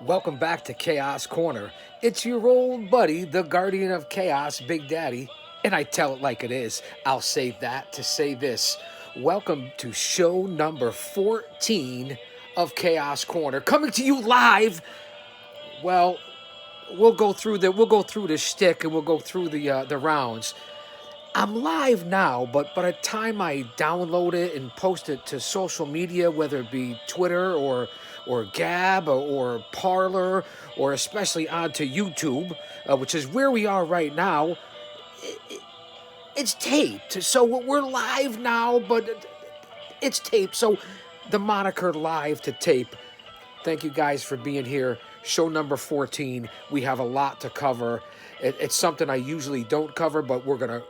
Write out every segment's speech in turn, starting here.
Welcome back to Chaos Corner. It's your old buddy, the Guardian of Chaos, Big Daddy, and I tell it like it is. I'll say that to say this. Welcome to show number 14 of Chaos Corner, coming to you live. Well, we'll go through the shtick and we'll go through the rounds. I'm live now, but by the time I download it and post it to social media, whether it be Twitter or Gab or Parler or especially onto YouTube, which is where we are right now, it's taped. So we're live now, but it's taped. So the moniker live to tape. Thank you guys for being here. Show number 14. We have a lot to cover. It's something I usually don't cover, but we're going to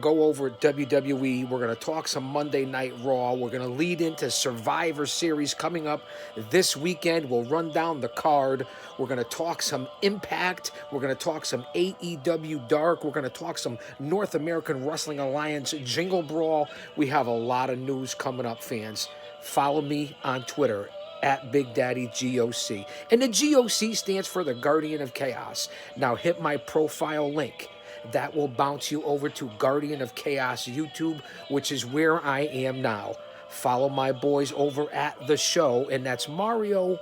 go over WWE. We're going to talk some Monday Night Raw. We're going to lead into Survivor Series coming up this weekend. We'll run down the card. We're going to talk some Impact. We're going to talk some AEW Dark. We're going to talk some North American Wrestling Alliance Jingle Brawl. We have a lot of news coming up, fans. Follow me on Twitter at Big Daddy GOC. And the GOC stands for the Guardian of Chaos. Now hit my profile link. That will bounce you over to Guardian of Chaos YouTube, which is where I am now. Follow my boys over at the show, and that's Mario_Chaos.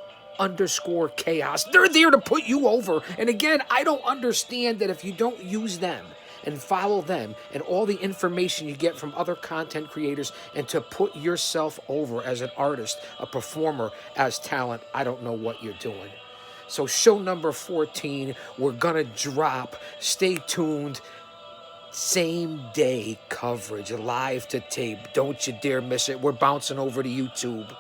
They're there to put you over. And again, I don't understand that if you don't use them and follow them and all the information you get from other content creators and to put yourself over as an artist, a performer, as talent, I don't know what you're doing. So show number 14, we're gonna drop. Stay tuned. Same day coverage, live to tape. Don't you dare miss it. We're bouncing over to YouTube.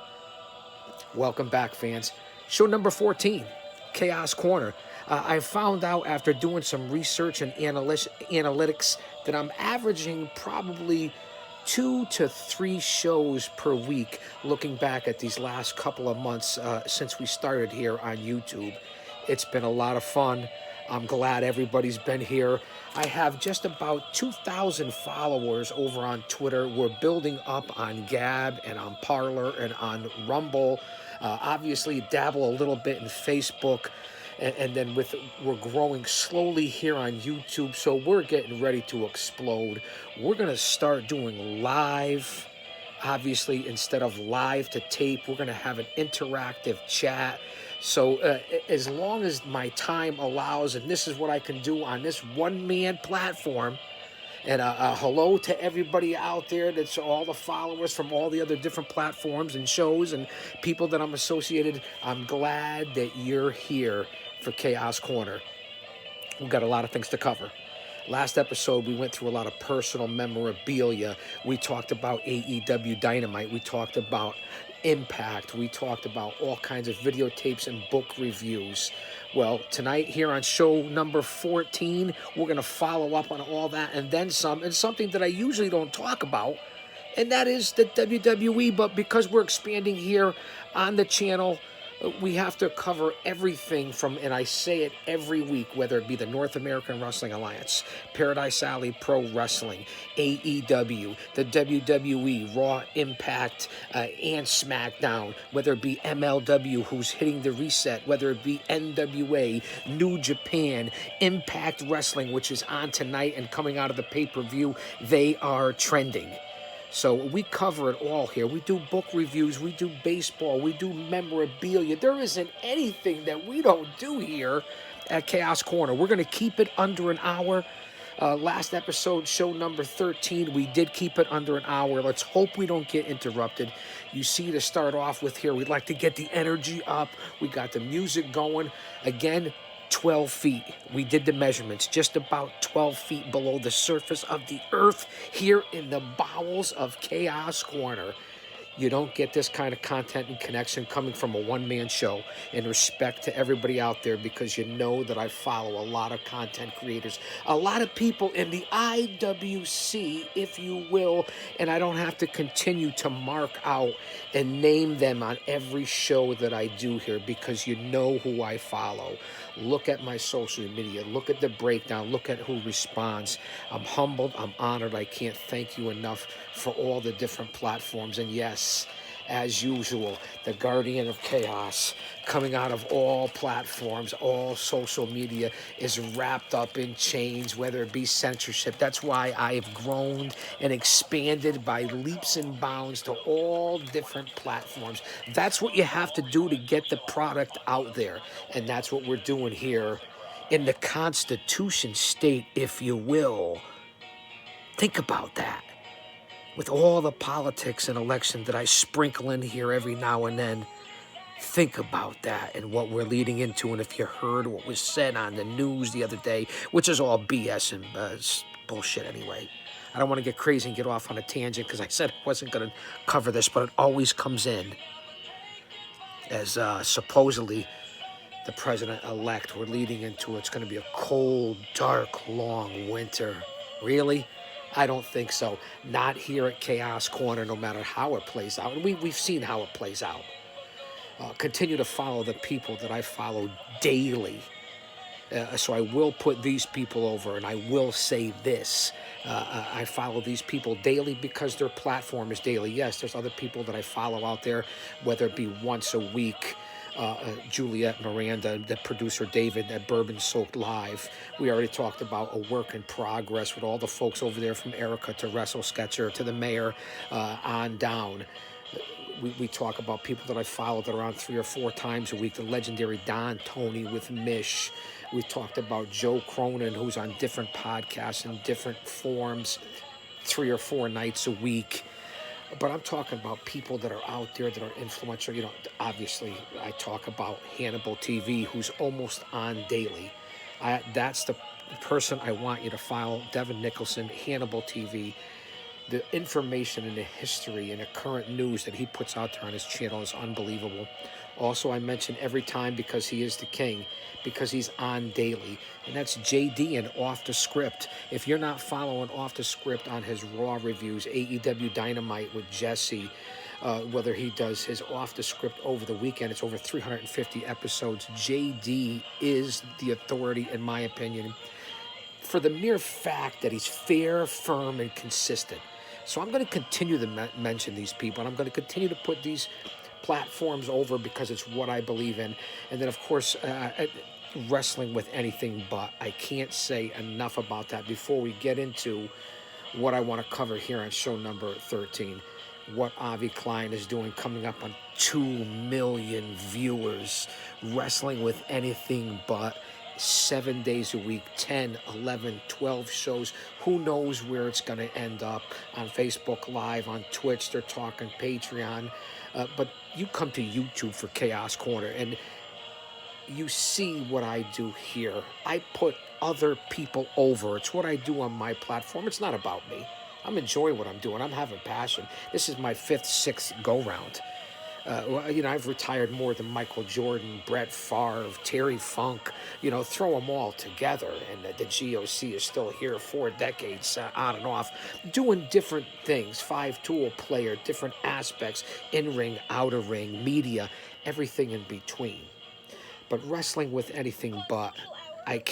Welcome back, fans. Show number 14, Chaos Corner. I found out after doing some research and analytics that I'm averaging probably 2 to 3 shows per week looking back at these last couple of months since we started here on YouTube. It's been a lot of fun. I'm glad everybody's been here. I have just about 2,000 followers over on Twitter. We're building up on Gab and on Parler and on Rumble. Obviously, dabble a little bit in Facebook. And then we're growing slowly here on YouTube, so we're getting ready to explode. We're going to start doing live, obviously, instead of live to tape. We're going to have an interactive chat. So as long as my time allows, and this is what I can do on this one-man platform, and hello to everybody out there. That's all the followers from all the other different platforms and shows and people that I'm associated. I'm glad that you're here for Chaos Corner. We've got a lot of things to cover. Last episode, we went through a lot of personal memorabilia. We talked about AEW Dynamite. We talked about Impact. We talked about all kinds of videotapes and book reviews. Well, tonight here on show number 14, we're going to follow up on all that and then some, and something that I usually don't talk about, and that is the WWE. But because we're expanding here on the channel, we have to cover everything from, and I say it every week, whether it be the North American Wrestling Alliance, Paradise Alley Pro Wrestling, AEW, the WWE, Raw, Impact, and SmackDown, whether it be MLW, who's hitting the reset, whether it be NWA, New Japan, Impact Wrestling, which is on tonight and coming out of the pay-per-view. They are trending. So we cover it all here. We do book reviews, we do baseball, we do memorabilia. There isn't anything that we don't do here at Chaos Corner. We're going to keep it under an hour. Last episode, show number 13, we did keep it under an hour. Let's hope we don't get interrupted. You see, to start off with here, we'd like to get the energy up. We got the music going. Again, 12 feet. We did the measurements, just about 12 feet below the surface of the earth here in the bowels of Chaos Corner. You don't get this kind of content and connection coming from a one-man show. And respect to everybody out there, because you know that I follow a lot of content creators, a lot of people in the IWC, if you will, and I don't have to continue to mark out and name them on every show that I do here, because you know who I follow. Look at my social media. Look at the breakdown. Look at who responds. I'm humbled. I'm honored. I can't thank you enough for all the different platforms. And yes, as usual, the guardian of chaos, coming out of all platforms, all social media, is wrapped up in chains, whether it be censorship. That's why I have grown and expanded by leaps and bounds to all different platforms. That's what you have to do to get the product out there. And that's what we're doing here in the Constitution state, if you will. Think about that. With all the politics and election that I sprinkle in here every now and then, think about that and what we're leading into. And if you heard what was said on the news the other day, which is all BS and bullshit anyway. I don't want to get crazy and get off on a tangent because I said I wasn't going to cover this, but it always comes in as supposedly the president-elect, we're leading into it's going to be a cold, dark, long winter. Really? I don't think so. Not here at Chaos Corner, no matter how it plays out. And we've seen how it plays out. Continue to follow the people that I follow daily. So I will put these people over, and I will say this. I follow these people daily because their platform is daily. Yes, there's other people that I follow out there, whether it be once a week, Juliet Miranda, the producer David at Bourbon Soaked Live. We already talked about a work in progress with all the folks over there, from Erica to Wrestle Sketcher to the mayor on down. We talk about people that I follow that are on 3 or 4 times a week. The legendary Don Tony with Mish. We talked about Joe Cronin, who's on different podcasts in different forms 3 or 4 nights a week. But I'm talking about people that are out there that are influential. You know, obviously, I talk about Hannibal TV, who's almost on daily. That's the person I want you to follow, Devin Nicholson, Hannibal TV. The information and the history and the current news that he puts out there on his channel is unbelievable. Also, I mention every time, because he is the king, because he's on daily, and that's JD and Off the Script. If you're not following Off the Script on his Raw reviews, AEW Dynamite with Jesse, whether he does his Off the Script over the weekend, it's over 350 episodes. JD is the authority, in my opinion, for the mere fact that he's fair, firm, and consistent. So I'm going to continue to mention these people, and I'm going to continue to put these platforms over because it's what I believe in. And then, of course, Wrestling with Anything But. I can't say enough about that before we get into what I want to cover here on show number 13. What Avi Klein is doing, coming up on 2 million viewers. Wrestling with Anything But. 7 days a week, 10, 11, 12 shows. Who knows where it's going to end up? On Facebook Live, on Twitch, they're talking Patreon. But you come to YouTube for Chaos Corner, and you see what I do here. I put other people over. It's what I do on my platform. It's not about me. I'm enjoying what I'm doing. I'm having passion. This is my 5th, 6th go-round. I've retired more than Michael Jordan, Brett Favre, Terry Funk. Throw them all together, and the GOC is still here 4 decades on and off, doing different things. 5-tool player, different aspects, in-ring, outer-ring, media, everything in between. But Wrestling with Anything But. I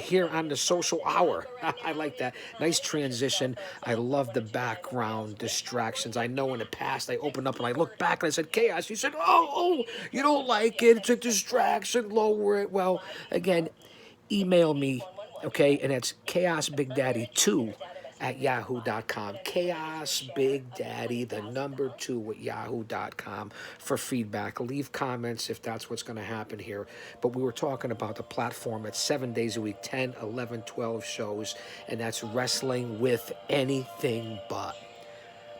hear on the social hour. I like that. Nice transition. I love the background distractions. I know in the past I opened up and I looked back and I said, Chaos. You said, oh, you don't like it. It's a distraction. Lower it. Well, again, email me, okay? And it's chaosbigdaddy2 at yahoo.com. Chaos Big Daddy, the number 2 at yahoo.com for feedback. Leave comments if that's what's going to happen here. But we were talking about the platform at 7 days a week, 10, 11, 12 shows, and that's Wrestling with Anything But.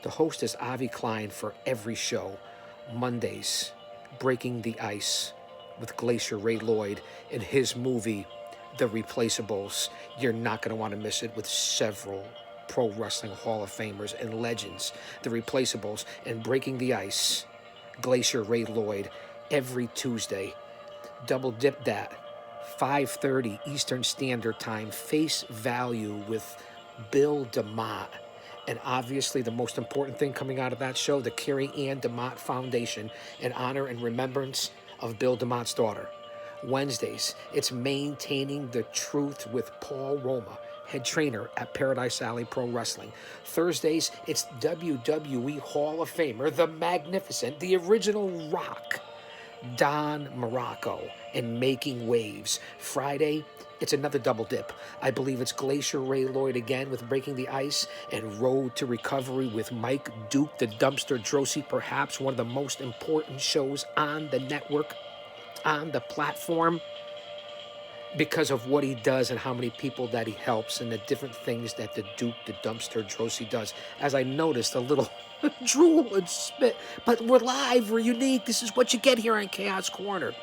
The host is Avi Klein for every show. Mondays, Breaking the Ice with Glacier Ray Lloyd in his movie, The Replaceables. You're not going to want to miss it, with several Pro Wrestling Hall of Famers and legends. The Replaceables and Breaking the Ice, Glacier Ray Lloyd, every Tuesday. Double dip that. 5:30 Eastern Standard Time. Face Value with Bill DeMott. And obviously the most important thing coming out of that show, the Carrie Ann DeMott Foundation, in honor and remembrance of Bill DeMott's daughter. Wednesdays, it's Maintaining the Truth with Paul Roma. head trainer at Paradise Alley Pro Wrestling. Thursdays, it's WWE Hall of Famer, the magnificent, the original Rock, Don Morocco, and Making Waves. Friday, it's another double dip. I believe it's Glacier Ray Lloyd again with Breaking the Ice, and Road to Recovery with Mike Duke, the Dumpster Drosy, perhaps one of the most important shows on the network, on the platform, because of what he does and how many people that he helps and the different things that the Duke, the Dumpster Drosy does. As I noticed, a little drool and spit, but we're live, we're unique. This is what you get here on Chaos Corner.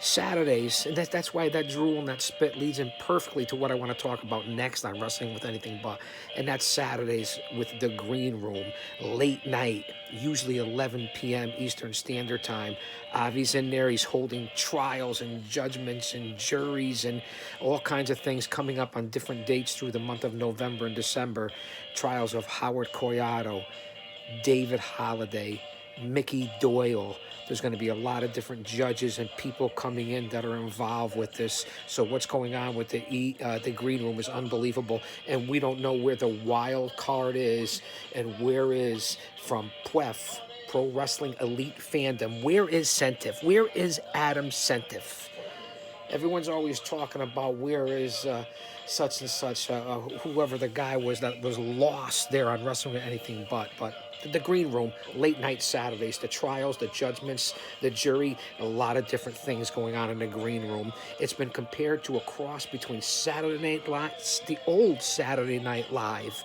Saturdays, and that's why that drool and that spit leads in perfectly to what I want to talk about next on Wrestling with Anything But, and that's Saturdays with The Green Room, late night, usually 11 p.m. Eastern Standard Time. Avi's in there, he's holding trials and judgments and juries and all kinds of things coming up on different dates through the month of November and December. Trials of Howard Collado, David Holliday, Mickey Doyle. There's going to be a lot of different judges and people coming in that are involved with this. So what's going on with the Green Room is unbelievable. And we don't know where the wild card is and where is from PWEF, Pro Wrestling Elite Fandom. Where is Sentif? Where is Adam Sentif? Everyone's always talking about where is such and such, whoever the guy was that was lost there on Wrestling with Anything But the Green Room, late night Saturdays, the trials, the judgments, the jury, a lot of different things going on in the Green Room. It's been compared to a cross between Saturday Night Live, the old Saturday Night Live,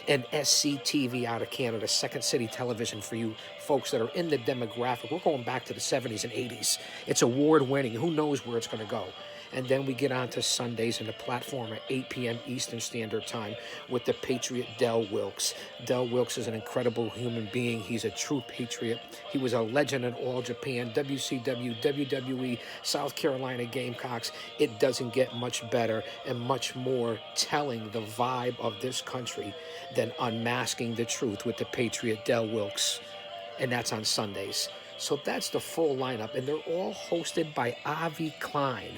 and SCTV out of Canada, Second City Television, for you folks that are in the demographic. We're going back to the 70s and 80s. It's award-winning. Who knows where it's going to go? And then we get on to Sundays in the platform at 8 p.m. Eastern Standard Time with the Patriot Del Wilkes. Del Wilkes is an incredible human being. He's a true patriot. He was a legend in All Japan, WCW, WWE, South Carolina Gamecocks. It doesn't get much better and much more telling the vibe of this country than Unmasking the Truth with the Patriot Del Wilkes. And that's on Sundays. So that's the full lineup. And they're all hosted by Avi Klein.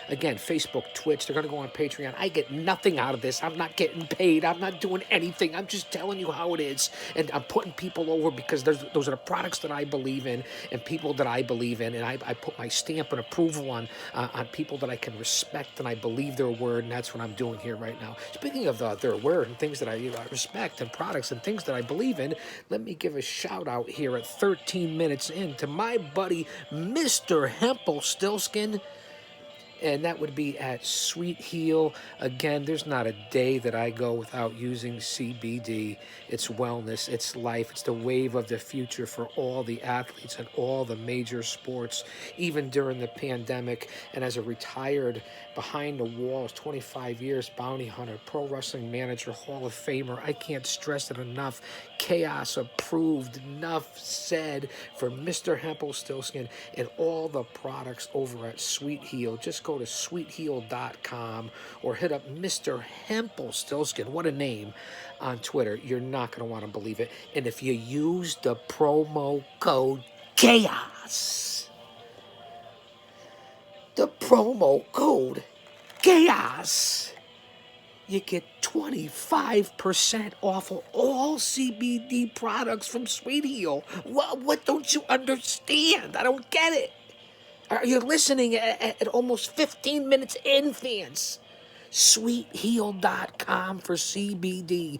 Again, Facebook, Twitch, they're going to go on Patreon. I get nothing out of this. I'm not getting paid. I'm not doing anything. I'm just telling you how it is. And I'm putting people over because those are the products that I believe in and people that I believe in. And I put my stamp and approval on people that I can respect and I believe their word. And that's what I'm doing here right now. Speaking of their word and things that I respect and products and things that I believe in, let me give a shout out here at 13 minutes in to my buddy, Mr. Hempel Stillskin. And that would be at Sweet Heal. Again, there's not a day that I go without using CBD. It's wellness, it's life, it's the wave of the future for all the athletes and all the major sports, even during the pandemic. And as a retired, behind the walls, 25 years bounty hunter, pro wrestling manager, Hall of Famer, I can't stress it enough. Chaos approved, enough said for Mr. Hempel Stillskin and all the products over at Sweet Heal. Just go to sweetheal.com or hit up Mr. Hempel Stillskin, what a name, on Twitter. You're not going to want to believe it. And if you use the promo code CHAOS, the promo code CHAOS, you get 25% off of all CBD products from Sweet Heal. What don't you understand? I don't get it. Are you listening at almost 15 minutes in, fans? Sweetheal.com for CBD.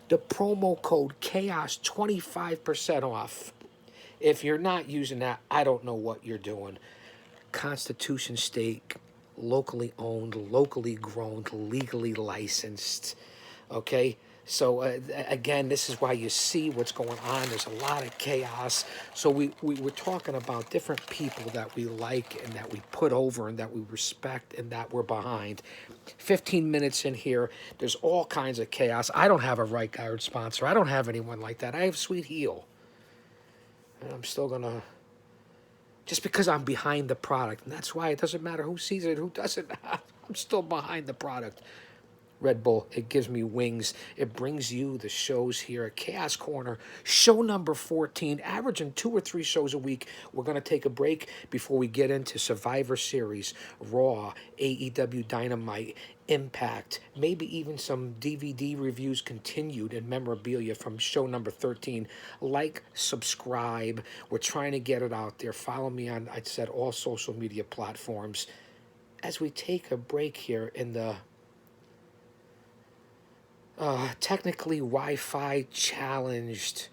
The promo code CHAOS, 25% off. If you're not using that, I don't know what you're doing. Constitution State, locally owned, locally grown, legally licensed. Okay? So, again, this is why you see what's going on. There's a lot of chaos. So we were talking about different people that we like and that we put over and that we respect and that we're behind. 15 minutes in here, there's all kinds of chaos. I don't have a Right Guard sponsor. I don't have anyone like that. I have Sweet Heal. And I'm still going to... Just because I'm behind the product. And that's why it doesn't matter who sees it, who doesn't. I'm still behind the product. Red Bull, it gives me wings. It brings you the shows here at Chaos Corner, show number 14, averaging 2 or 3 shows a week. We're going to take a break before we get into Survivor Series, Raw, AEW Dynamite, Impact, maybe even some DVD reviews continued and memorabilia from show number 13. Like, subscribe. We're trying to get it out there. Follow me on, I said, all social media platforms. As we take a break here in the technically Wi-Fi challenged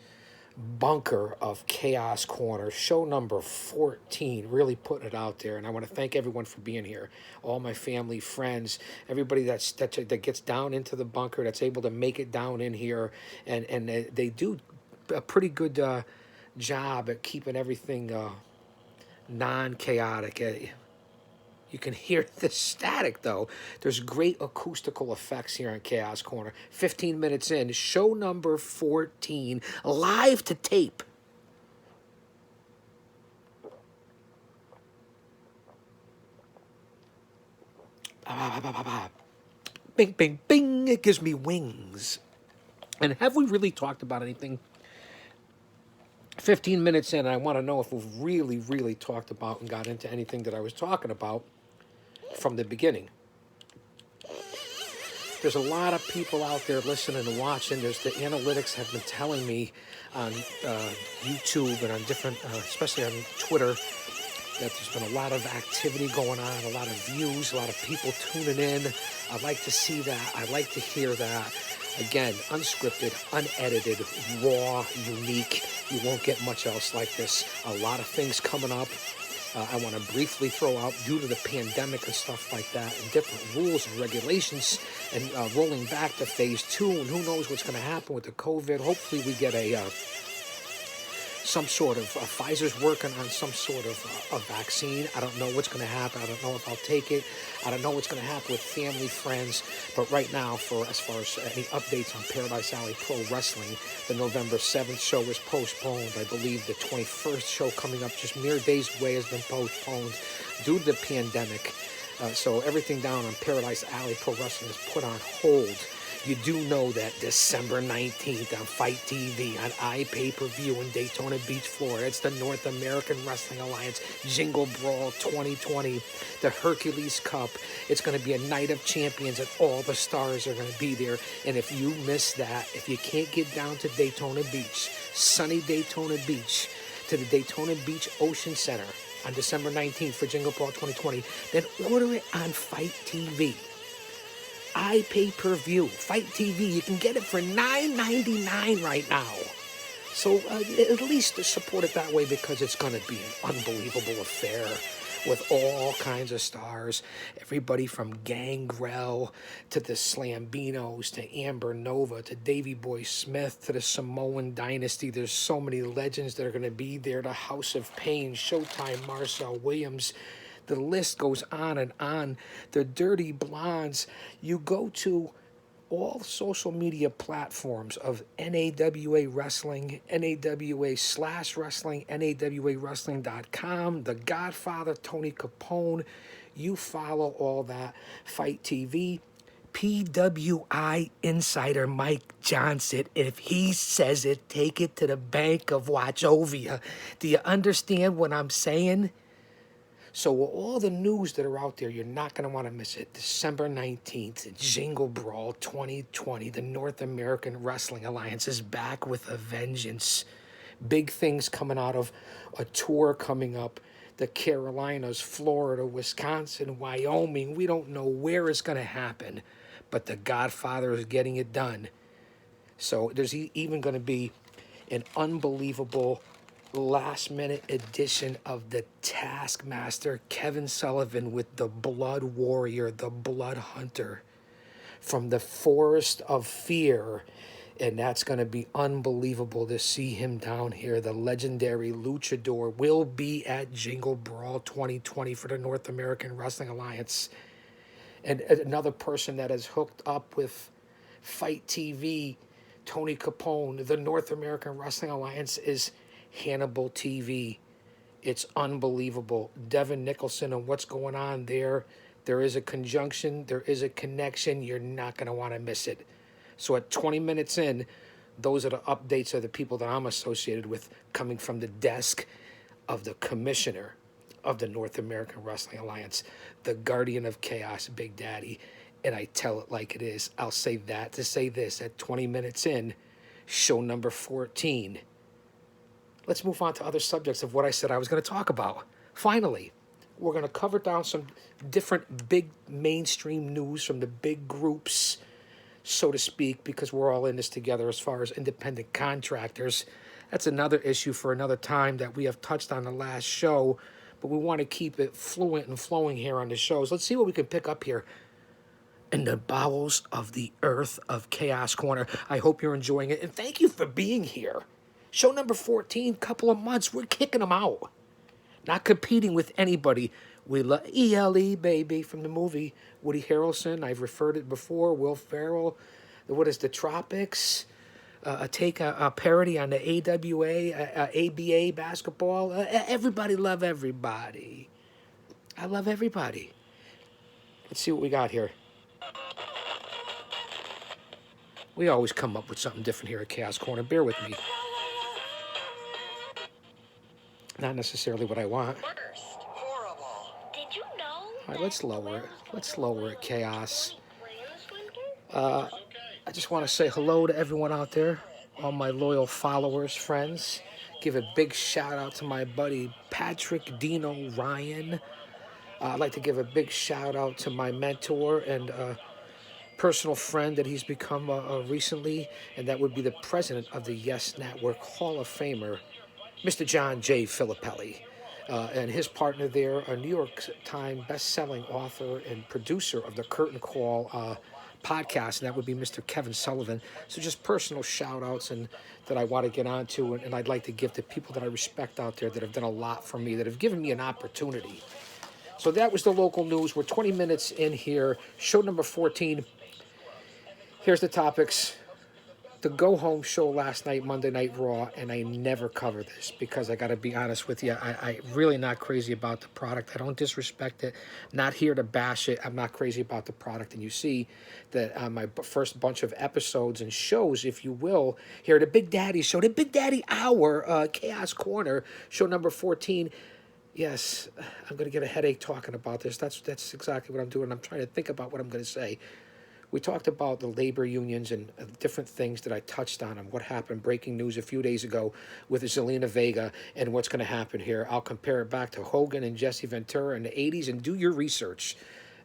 bunker of Chaos Corner, show number 14, really putting it out there. And I want to thank everyone for being here, all my family, friends, everybody that gets down into the bunker, that's able to make it down in here, and they do a pretty good job at keeping everything non-chaotic. You can hear the static, though. There's great acoustical effects here on Chaos Corner. 15 minutes in, show number 14, live to tape. Bing, bing, bing. It gives me wings. And have we really talked about anything? 15 minutes in, I want to know if we've really, really talked about and got into anything that I was talking about from the beginning. There's a lot of people out there listening and watching. The analytics have been telling me on YouTube and on different, especially on Twitter, that there's been a lot of activity going on, a lot of views, a lot of people tuning in. I'd like to see that. I'd like to hear that. Again, unscripted, unedited, raw, unique. You won't get much else like this. A lot of things coming up. I want to briefly throw out, due to the pandemic and stuff like that, and different rules and regulations, and rolling back to phase 2, and who knows what's going to happen with the COVID. Hopefully we get some sort of, Pfizer's working on some sort of a vaccine. I don't know what's going to happen. I don't know if I'll take it. I don't know what's going to happen with family, friends. But right now, as far as any updates on Paradise Alley Pro Wrestling, the November 7th show is postponed. I believe the 21st show coming up just mere days away has been postponed due to the pandemic. So everything down on Paradise Alley Pro Wrestling is put on hold. You do know that December 19th on Fight TV on iPay-per-view in Daytona Beach, Florida. It's the North American Wrestling Alliance Jingle Brawl 2020, the Hercules Cup. It's going to be a night of champions, and all the stars are going to be there. And if you miss that, if you can't get down to Daytona Beach, sunny Daytona Beach, to the Daytona Beach Ocean Center on December 19th for Jingle Brawl 2020, then order it on Fight TV. iPay-per-view, Fight TV. You can get it for $9.99 right now. So at least support it that way, because it's going to be an unbelievable affair with all kinds of stars. Everybody from Gangrel to the Slambinos to Amber Nova to Davey Boy Smith to the Samoan Dynasty. There's so many legends that are going to be there. The House of Pain, Showtime, Marcel Williams. The list goes on and on. The Dirty Blondes. You go to all social media platforms of NAWA Wrestling, NAWA/Wrestling, NAWAWrestling.com, The Godfather, Tony Capone. You follow all that. Fight TV. PWI Insider Mike Johnson. If he says it, take it to the bank of Wachovia. Do you understand what I'm saying? So with all the news that are out there, you're not going to want to miss it. December 19th, Jingle Brawl 2020. The North American Wrestling Alliance is back with a vengeance. Big things coming out of a tour coming up. The Carolinas, Florida, Wisconsin, Wyoming. We don't know where it's going to happen, but the Godfather is getting it done. So there's even going to be an unbelievable last-minute edition of the Taskmaster, Kevin Sullivan, with the Blood Warrior, the Blood Hunter, from the Forest of Fear. And that's going to be unbelievable to see him down here. The legendary luchador will be at Jingle Brawl 2020 for the North American Wrestling Alliance. And another person that is hooked up with Fight TV, Tony Capone, the North American Wrestling Alliance, is Hannibal TV. It's unbelievable. Devin Nicholson and what's going on there. There is a conjunction, there is a connection. You're not going to want to miss it. So at 20 minutes in, those are the updates of the people that I'm associated with coming from the desk of the commissioner of the North American Wrestling Alliance, the guardian of chaos, Big Daddy. And I tell it like it is. I'll say that to say this at 20 minutes in, show number 14. Let's move on to other subjects of what I said I was going to talk about. Finally, we're going to cover down some different big mainstream news from the big groups, so to speak, because we're all in this together as far as independent contractors. That's another issue for another time that we have touched on the last show, but we want to keep it fluent and flowing here on the shows. Let's see what we can pick up here in the bowels of the earth of Chaos Corner. I hope you're enjoying it, and thank you for being here. Show number 14, couple of months, we're kicking them out. Not competing with anybody. We love ELE, baby, from the movie. Woody Harrelson, I've referred it before. Will Ferrell. What is the Tropics? A parody on the AWA, ABA basketball. Everybody love everybody. I love everybody. Let's see what we got here. We always come up with something different here at Chaos Corner. Bear with me. Not necessarily what I want. Did you know? All right, let's lower it. Let's lower it, Chaos. I just want to say hello to everyone out there, all my loyal followers, friends. Give a big shout out to my buddy Patrick Dino Ryan. I'd like to give a big shout out to my mentor and personal friend that he's become recently, and that would be the president of the Yes Network Hall of Famer, Mr. John J. Filippelli, and his partner there, a New York Times best-selling author and producer of the Curtain Call podcast, and that would be Mr. Kevin Sullivan. So just personal shout-outs and that I want to get onto, and I'd like to give to people that I respect out there that have done a lot for me, that have given me an opportunity. So that was the local news. We're 20 minutes in here. Show number 14. Here's the topics. The go-home show last night, Monday Night Raw, and I never cover this because I got to be honest with you. I really not crazy about the product. I don't disrespect it. Not here to bash it. I'm not crazy about the product. And you see that on my first bunch of episodes and shows, if you will, here at the Big Daddy Show, the Big Daddy Hour, Chaos Corner, show number 14. Yes, I'm going to get a headache talking about this. That's exactly what I'm doing. I'm trying to think about what I'm going to say. We talked about the labor unions and different things that I touched on and what happened, breaking news a few days ago with Zelina Vega and what's going to happen here. I'll compare it back to Hogan and Jesse Ventura in the 80s, and do your research.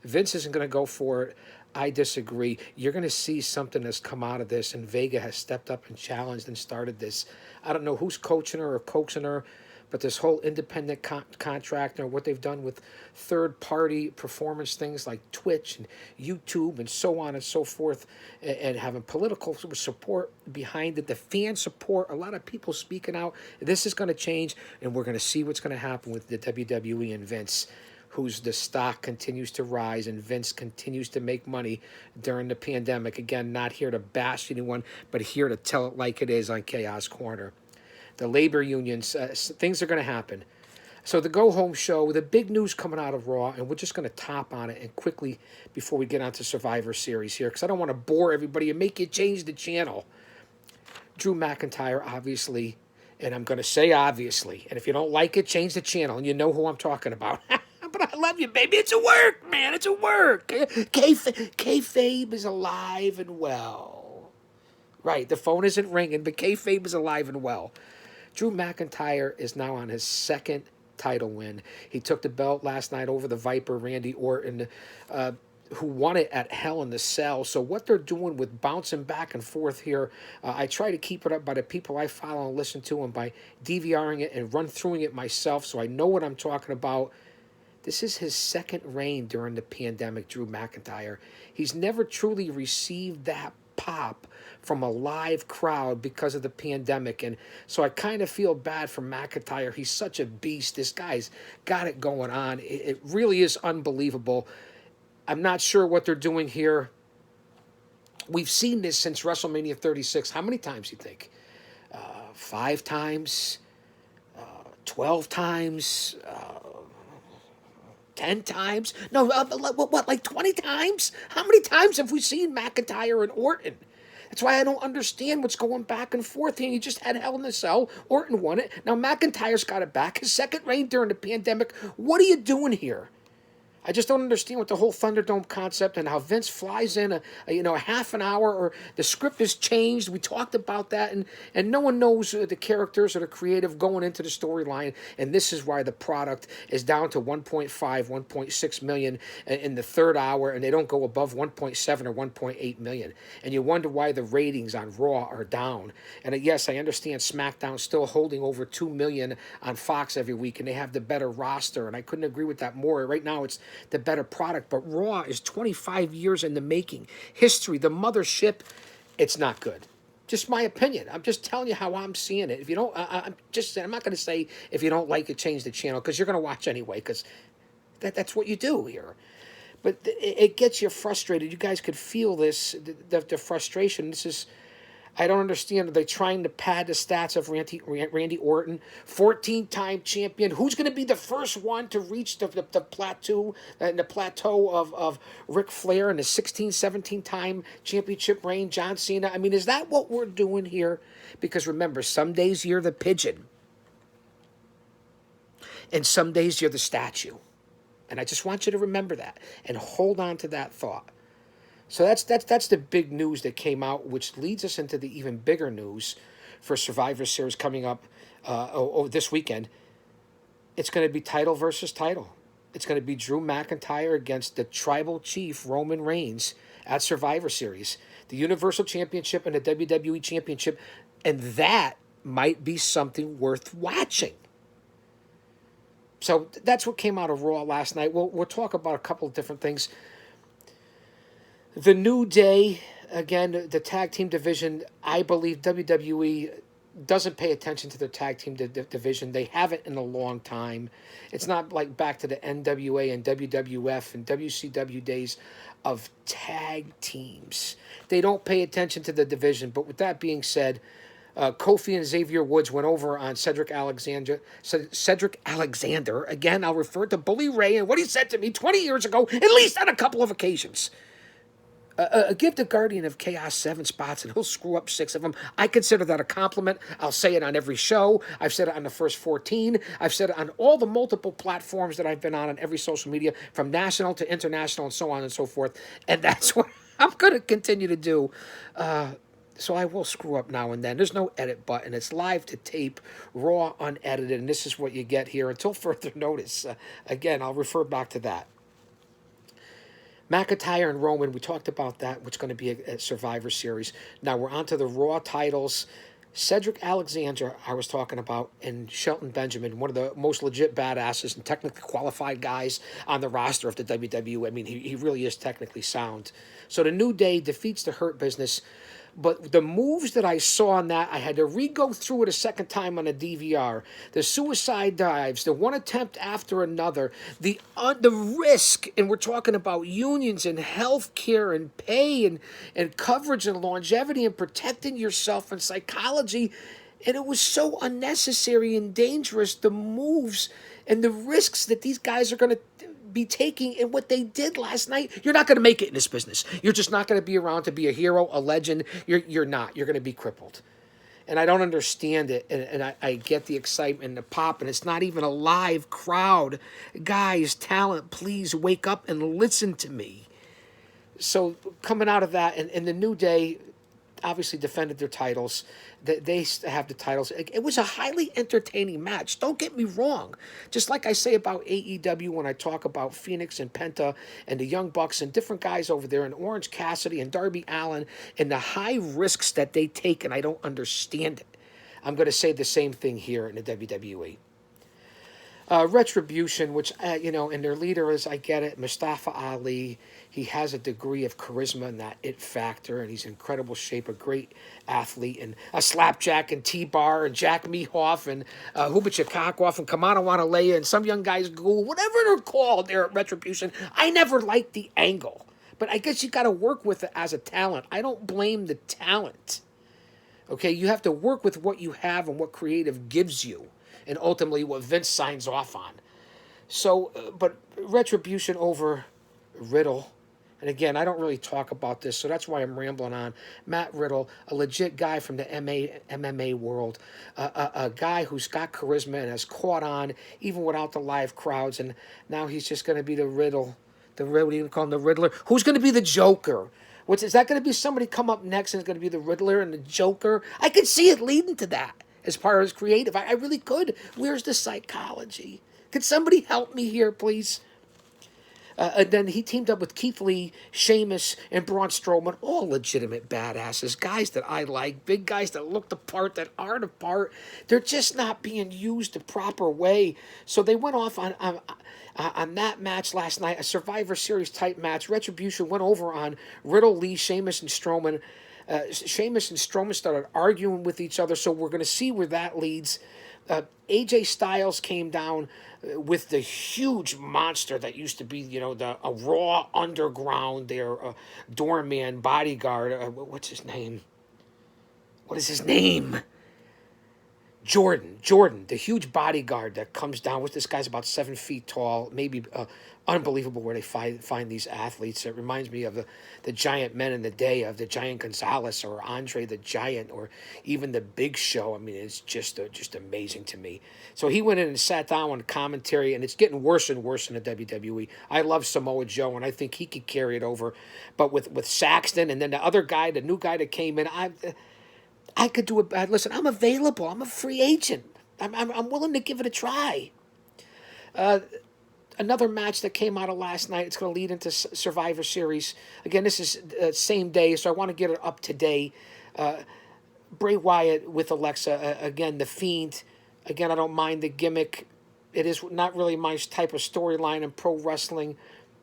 Vince isn't going to go for it. I disagree. You're going to see something that's come out of this, and Vega has stepped up and challenged and started this. I don't know who's coaching her or coaxing her, but this whole independent contractor, what they've done with third-party performance things like Twitch and YouTube and so on and so forth, and having political support behind it, the fan support, a lot of people speaking out. This is going to change, and we're going to see what's going to happen with the WWE and Vince, the stock continues to rise, and Vince continues to make money during the pandemic. Again, not here to bash anyone, but here to tell it like it is on Chaos Corner. The labor unions, things are going to happen. So the go-home show, the big news coming out of Raw, and we're just going to top on it and quickly before we get on to Survivor Series here, because I don't want to bore everybody and make you change the channel. Drew McIntyre, obviously, and I'm going to say obviously, and if you don't like it, change the channel, and you know who I'm talking about. But I love you, baby. It's a work, man. It's a work. Kayfabe is alive and well. Right, the phone isn't ringing, but kayfabe is alive and well. Drew McIntyre is now on his second title win. He took the belt last night over the Viper, Randy Orton, who won it at Hell in the Cell. So what they're doing with bouncing back and forth here, I try to keep it up by the people I follow and listen to, and by DVRing it and run through it myself so I know what I'm talking about. This is his second reign during the pandemic, Drew McIntyre. He's never truly received that pop from a live crowd because of the pandemic, and so I kind of feel bad for McIntyre. He's such a beast. This guy's got it going on. It really is unbelievable. I'm not sure what they're doing here. We've seen this since WrestleMania 36. How many times do you think? 5 times? 12 times? 10 times? No, what, like 20 times? How many times have we seen McIntyre and Orton? That's why I don't understand what's going back and forth here. You just had Hell in a Cell. Orton won it. Now McIntyre's got it back. His second reign during the pandemic. What are you doing here? I just don't understand what the whole Thunderdome concept and how Vince flies in a half an hour, or the script is changed. We talked about that, and no one knows the characters or the creative going into the storyline, and this is why the product is down to 1.5, 1.6 million in the third hour, and they don't go above 1.7 or 1.8 million. And you wonder why the ratings on Raw are down. And yes, I understand SmackDown still holding over 2 million on Fox every week, and they have the better roster, and I couldn't agree with that more. Right now, it's the better product, but Raw is 25 years in the making. History, the mothership, it's not good. Just my opinion. I'm just telling you how I'm seeing it. If you don't, I'm not going to say if you don't like it, change the channel, because you're going to watch anyway, because that's what you do here. But it gets you frustrated. You guys could feel this, the frustration. This is, I don't understand. Are they trying to pad the stats of Randy Orton, 14-time champion? Who's going to be the first one to reach the plateau of Ric Flair and the 16, 17-time championship reign, John Cena? I mean, is that what we're doing here? Because remember, some days you're the pigeon, and some days you're the statue. And I just want you to remember that and hold on to that thought. So that's the big news that came out, which leads us into the even bigger news for Survivor Series coming up this weekend. It's going to be title versus title. It's going to be Drew McIntyre against the Tribal Chief Roman Reigns at Survivor Series, the Universal Championship and the WWE Championship, and that might be something worth watching. So that's what came out of Raw last night. We'll talk about a couple of different things. The New Day, again, the tag team division, I believe WWE doesn't pay attention to the tag team division. They haven't in a long time. It's not like back to the NWA and WWF and WCW days of tag teams. They don't pay attention to the division. But with that being said, Kofi and Xavier Woods went over on Cedric Alexander. Again, I'll refer to Bully Ray and what he said to me 20 years ago, at least on a couple of occasions. Give the Guardian of Chaos 7 spots and he'll screw up 6 of them. I consider that a compliment. I'll say it on every show. I've said it on the first 14. I've said it on all the multiple platforms that I've been on every social media, from national to international and so on and so forth. And that's what I'm going to continue to do. So I will screw up now and then. There's no edit button. It's live to tape, raw, unedited, and this is what you get here until further notice. Again, I'll refer back to that. McIntyre and Roman, we talked about that, which is going to be a Survivor Series. Now we're on to the Raw titles. Cedric Alexander, I was talking about, and Shelton Benjamin, one of the most legit badasses and technically qualified guys on the roster of the WWE. I mean, he really is technically sound. So the New Day defeats the Hurt Business. But the moves that I saw on that, I had to re-go through it a second time on a DVR. The suicide dives, the one attempt after another, the risk, and we're talking about unions and health care and pay and coverage and longevity and protecting yourself and psychology. And it was so unnecessary and dangerous, the moves and the risks that these guys are going to be taking in what they did last night. You're not going to make it in this business. You're just not going to be around to be a hero, a legend. You're not. You're going to be crippled. And I don't understand it. And I get the excitement and the pop, and it's not even a live crowd. Guys, talent, please wake up and listen to me. So coming out of that, and the New Day obviously defended their titles. They have the titles. It was a highly entertaining match. Don't get me wrong. Just like I say about AEW when I talk about Phoenix and Penta and the Young Bucks and different guys over there and Orange Cassidy and Darby Allin and the high risks that they take, and I don't understand it. I'm going to say the same thing here in the WWE. Retribution, which, and their leader is, I get it, Mustafa Ali. He has a degree of charisma and that it factor, and he's in incredible shape, a great athlete, and a Slapjack and T-Bar and Jack Mehoff and Hubachakakoff and Kamana Wanalea and some young guys, whatever they're called there at Retribution. I never liked the angle, but I guess you got to work with it as a talent. I don't blame the talent. Okay, you have to work with what you have and what creative gives you, and ultimately what Vince signs off on. So, but Retribution over Riddle. And again, I don't really talk about this, so that's why I'm rambling on. Matt Riddle, a legit guy from the MMA world, a guy who's got charisma and has caught on even without the live crowds, and now he's just going to be the Riddle. What do you call him, the Riddler? Who's going to be the Joker? Is that going to be somebody come up next and it's going to be the Riddler and the Joker? I could see it leading to that as far as creative. I really could. Where's the psychology? Could somebody help me here, please? And then he teamed up with Keith Lee, Sheamus, and Braun Strowman, all legitimate badasses, guys that I like, big guys that look the part, that are the part. They're just not being used the proper way. So they went off on that match last night, a Survivor Series type match. Retribution went over on Riddle, Lee, Sheamus, and Strowman. Sheamus and Strowman started arguing with each other, so we're going to see where that leads. AJ Styles came down with the huge monster that used to be, a Raw Underground, their doorman, bodyguard. What's his name? What is his name? Jordan, the huge bodyguard that comes down with this guy's about 7 feet tall, maybe unbelievable where they find these athletes. It reminds me of the giant men in the day, of the Giant Gonzalez or Andre the Giant or even the Big Show. I mean, it's just amazing to me. So he went in and sat down on commentary, and it's getting worse and worse in the WWE. I love Samoa Joe, and I think he could carry it over. But with Saxton and then the other guy, the new guy that came in, I could do it. Listen, I'm available. I'm a free agent. I'm willing to give it a try. Another match that came out of last night. It's going to lead into Survivor Series. Again, this is same day, so I want to get it up today. Bray Wyatt with Alexa. Again, The Fiend. Again, I don't mind the gimmick. It is not really my type of storyline in pro wrestling.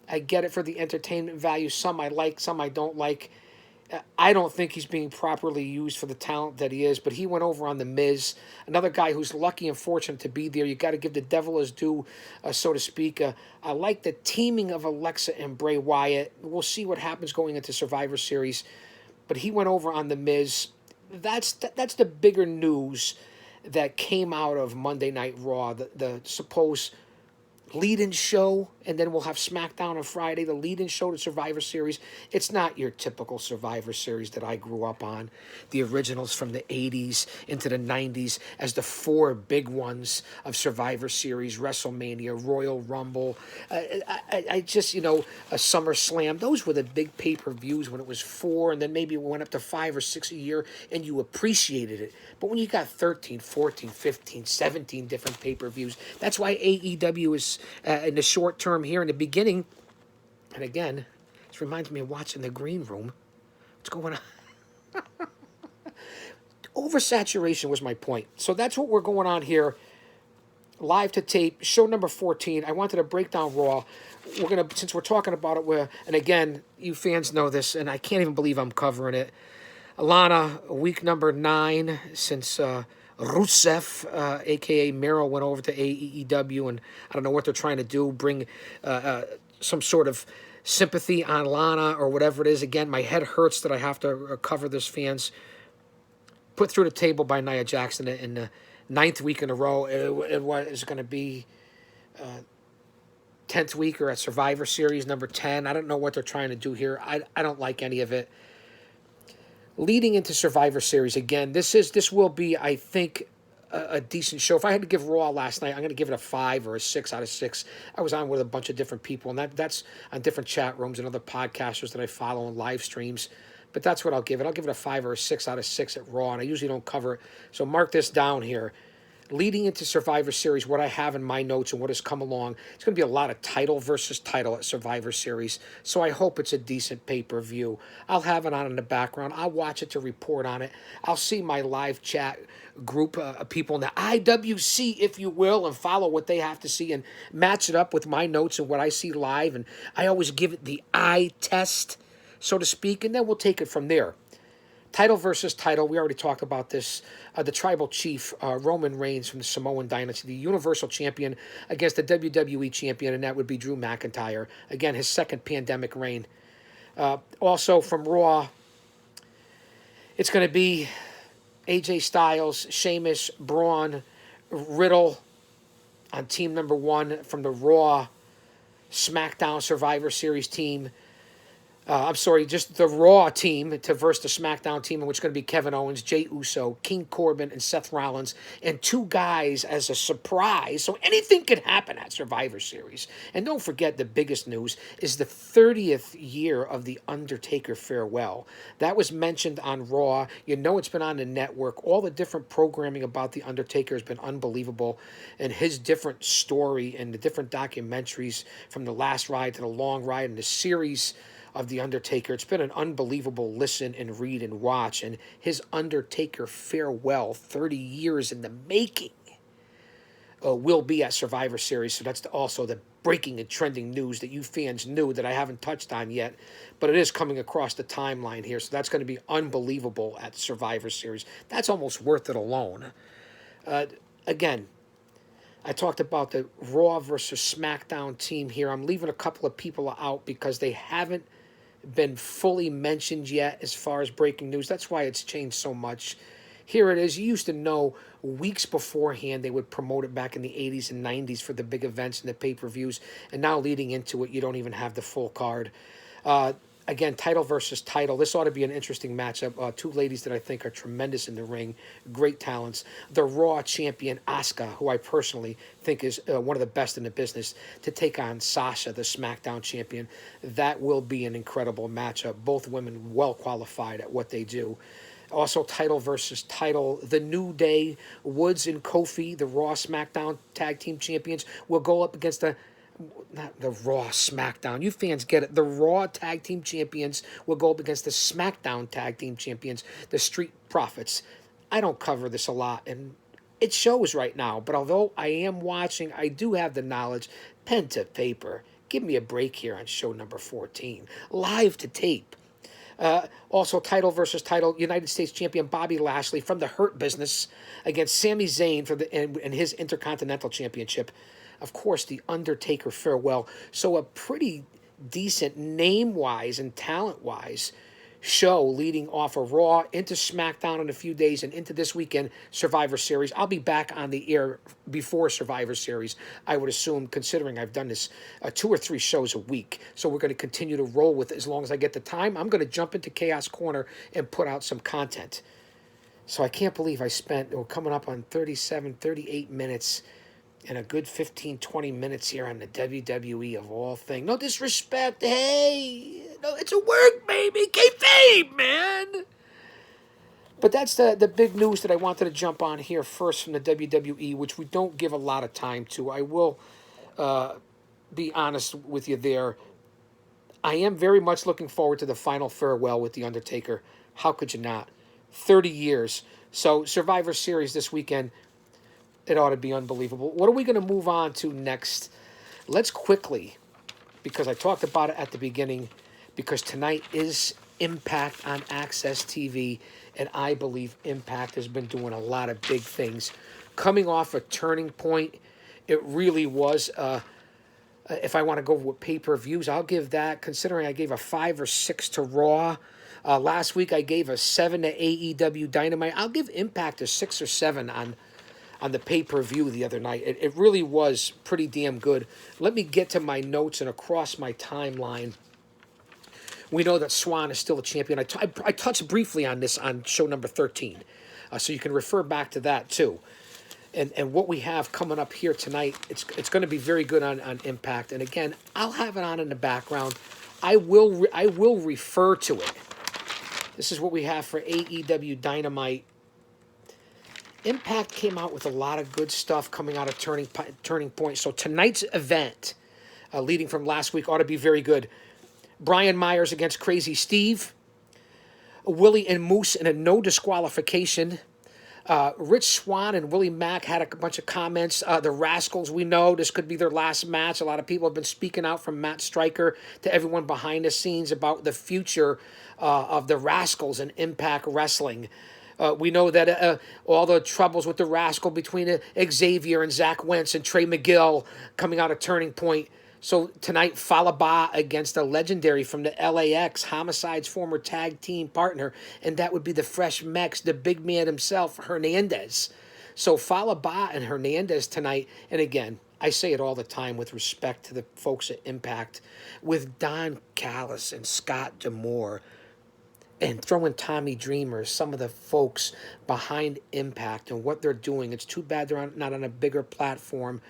I get it for the entertainment value. Some I like, some I don't like. I don't think he's being properly used for the talent that he is, but he went over on The Miz, another guy who's lucky and fortunate to be there. You got to give the devil his due, so to speak. I like the teaming of Alexa and Bray Wyatt. We'll see what happens going into Survivor Series, but he went over on The Miz. That's the bigger news that came out of Monday Night Raw, the supposed lead-in show, and then we'll have SmackDown on Friday, the lead-in show to Survivor Series. It's not your typical Survivor Series that I grew up on. The originals from the 80s into the 90s as the 4 big ones of Survivor Series, WrestleMania, Royal Rumble. I just, a SummerSlam. Those were the big pay-per-views when it was 4, and then maybe it went up to 5 or 6 a year, and you appreciated it. But when you got 13, 14, 15, 17 different pay-per-views, that's why AEW is in the short term here in the beginning. And again, this reminds me of watching the Green Room. What's going on? Oversaturation was my point. So that's what we're going on here. Live to tape, show number 14. I wanted to break down Raw. Since we're talking about it, and again, you fans know this, and I can't even believe I'm covering it. Alana, week number 9 since Rusev, a.k.a. Miro, went over to AEW, and I don't know what they're trying to do, bring some sort of sympathy on Lana or whatever it is. Again, my head hurts that I have to cover this, fans. Put through the table by Nia Jackson in the 9th week in a row. It was going to be 10th week or at Survivor Series number 10. I don't know what they're trying to do here. I don't like any of it. Leading into Survivor Series, again, this will be, I think, a decent show. If I had to give Raw last night, I'm going to give it a 5 or a 6 out of 6. I was on with a bunch of different people, and that's on different chat rooms and other podcasters that I follow and live streams. But that's what I'll give it. I'll give it a 5 or a 6 out of 6 at Raw, and I usually don't cover it. So mark this down here. Leading into Survivor Series, what I have in my notes and what has come along, it's going to be a lot of title versus title at Survivor Series, so I hope it's a decent pay-per-view. I'll have it on in the background. I'll watch it to report on it. I'll see my live chat group of people in the IWC, if you will, and follow what they have to see and match it up with my notes and what I see live, and I always give it the eye test, so to speak, and then we'll take it from there. Title versus title, we already talked about this. The Tribal Chief, Roman Reigns from the Samoan Dynasty, the Universal Champion against the WWE Champion, and that would be Drew McIntyre. Again, his second pandemic reign. Also from Raw, it's going to be AJ Styles, Sheamus, Braun, Riddle, on team number one from the Raw SmackDown Survivor Series team. I'm sorry, just the Raw team to versus the SmackDown team, in which is going to be Kevin Owens, Jey Uso, King Corbin, and Seth Rollins, and two guys as a surprise. So anything could happen at Survivor Series. And don't forget, the biggest news is the 30th year of The Undertaker farewell. That was mentioned on Raw. You know it's been on the network. All the different programming about The Undertaker has been unbelievable. And his different story and the different documentaries from the last ride to the long ride and the series of The Undertaker. It's been an unbelievable listen and read and watch. And his Undertaker farewell, 30 years in the making, will be at Survivor Series. So that's also the breaking and trending news that you fans knew that I haven't touched on yet. But it is coming across the timeline here. So that's going to be unbelievable at Survivor Series. That's almost worth it alone. Again, I talked about the Raw versus SmackDown team here. I'm leaving a couple of people out because they haven't been fully mentioned yet as far as breaking news. That's why it's changed so much. Here it is. You used to know weeks beforehand they would promote it back in the 80s and 90s for the big events and the pay-per-views. And now leading into it, you don't even have the full card. Again, title versus title. This ought to be an interesting matchup. Two ladies that I think are tremendous in the ring, great talents. The Raw champion, Asuka, who I personally think is one of the best in the business, to take on Sasha, the SmackDown champion. That will be an incredible matchup. Both women well qualified at what they do. Also, title versus title. The New Day, Woods and Kofi, the Raw SmackDown Tag Team Champions, will go up against not the Raw SmackDown. You fans get it. The Raw Tag Team Champions will go up against the SmackDown Tag Team Champions, the Street Profits. I don't cover this a lot, and it shows right now. But although I am watching, I do have the knowledge. Pen to paper. Give me a break here on show number 14. Live to tape. Also, title versus title, United States Champion Bobby Lashley from the Hurt Business against Sami Zayn for and his Intercontinental Championship. Of course, the Undertaker farewell. So a pretty decent name-wise and talent-wise show leading off of Raw into SmackDown in a few days and into this weekend Survivor Series. I'll be back on the air before Survivor Series, I would assume, considering I've done this 2 or 3 shows a week. So we're going to continue to roll with it as long as I get the time. I'm going to jump into Chaos Corner and put out some content. So I can't believe I spent, we're coming up on 37, 38 minutes and a good 15, 20 minutes here on the WWE of all things. No disrespect. Hey, no, it's a work, baby. Kayfabe, man. But that's the big news that I wanted to jump on here first from the WWE, which we don't give a lot of time to. I will be honest with you there. I am very much looking forward to the final farewell with The Undertaker. How could you not? 30 years. So Survivor Series this weekend, it ought to be unbelievable. What are we going to move on to next? Let's quickly, because I talked about it at the beginning, because tonight is Impact on Access TV, and I believe Impact has been doing a lot of big things. Coming off a turning point, it really was, if I want to go with pay-per-views, I'll give that, considering I gave a 5 or 6 to Raw. Last week I gave a 7 to AEW Dynamite. I'll give Impact a 6 or 7 on the pay-per-view the other night. It really was pretty damn good. Let me get to my notes and across my timeline. We know that Swan is still a champion. I touched briefly on this on show number 13. So you can refer back to that too. And what we have coming up here tonight, it's going to be very good on Impact. And again, I'll have it on in the background. I will refer to it. This is what we have for AEW Dynamite. Impact came out with a lot of good stuff coming out of Turning Point. So tonight's event, leading from last week, ought to be very good. Brian Myers against Crazy Steve. Willie and Moose in a no disqualification. Rich Swann and Willie Mack had a bunch of comments. The Rascals, we know this could be their last match. A lot of people have been speaking out, from Matt Stryker to everyone behind the scenes, about the future of the Rascals and Impact Wrestling. We know that all the troubles with the Rascal between Xavier and Zach Wentz and Trey McGill coming out of Turning Point. So tonight, Falaba against the legendary from the LAX, Homicide's former tag team partner, and that would be the Fresh Mex, the big man himself, Hernandez. So Fallah Bahh and Hernandez tonight, and again, I say it all the time with respect to the folks at Impact, with Don Callis and Scott D'Amore, and throwing Tommy Dreamer, some of the folks behind Impact and what they're doing. It's too bad they're not on a bigger platform.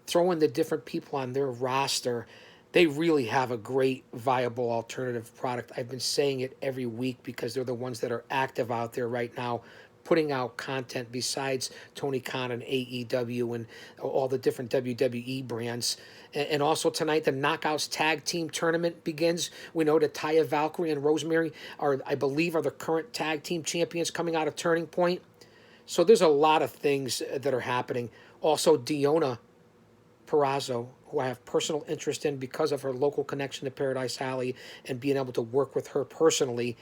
Throwing the different people on their roster, they really have a great, viable alternative product. I've been saying it every week because they're the ones that are active out there right now, putting out content besides Tony Khan and AEW and all the different WWE brands. And also tonight, the Knockouts Tag Team Tournament begins. We know that Taya Valkyrie and Rosemary I believe, are the current tag team champions coming out of Turning Point. So there's a lot of things that are happening. Also, Deonna Purrazzo, who I have personal interest in because of her local connection to Paradise Alley and being able to work with her personally.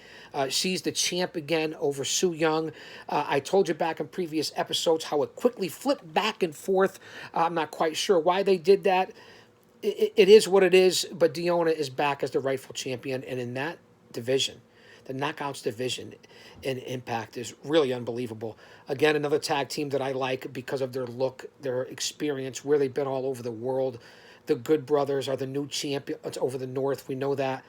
She's the champ again over Su Yung. I told you back in previous episodes how it quickly flipped back and forth. I'm not quite sure why they did that. It is what it is, but Deonna is back as the rightful champion, and in that division, the Knockouts division in Impact is really unbelievable. Again, another tag team that I like because of their look, their experience, where they've been all over the world. The Good Brothers are the new champions over the North. We know that.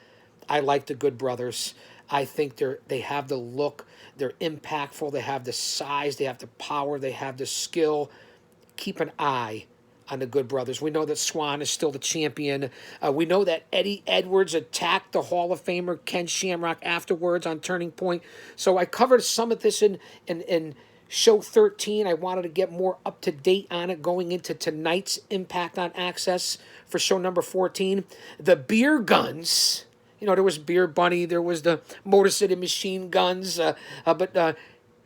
I like the Good Brothers. I think they have the look. They're impactful. They have the size. They have the power. They have the skill. Keep an eye on the Good Brothers. We know that Swan is still the champion. We know that Eddie Edwards attacked the Hall of Famer Ken Shamrock afterwards on Turning Point. So I covered some of this in show 13. I wanted to get more up to date on it going into tonight's Impact on Access for show number 14. The Beer Guns. You know, there was Beer Bunny. There was the Motor City Machine Guns. But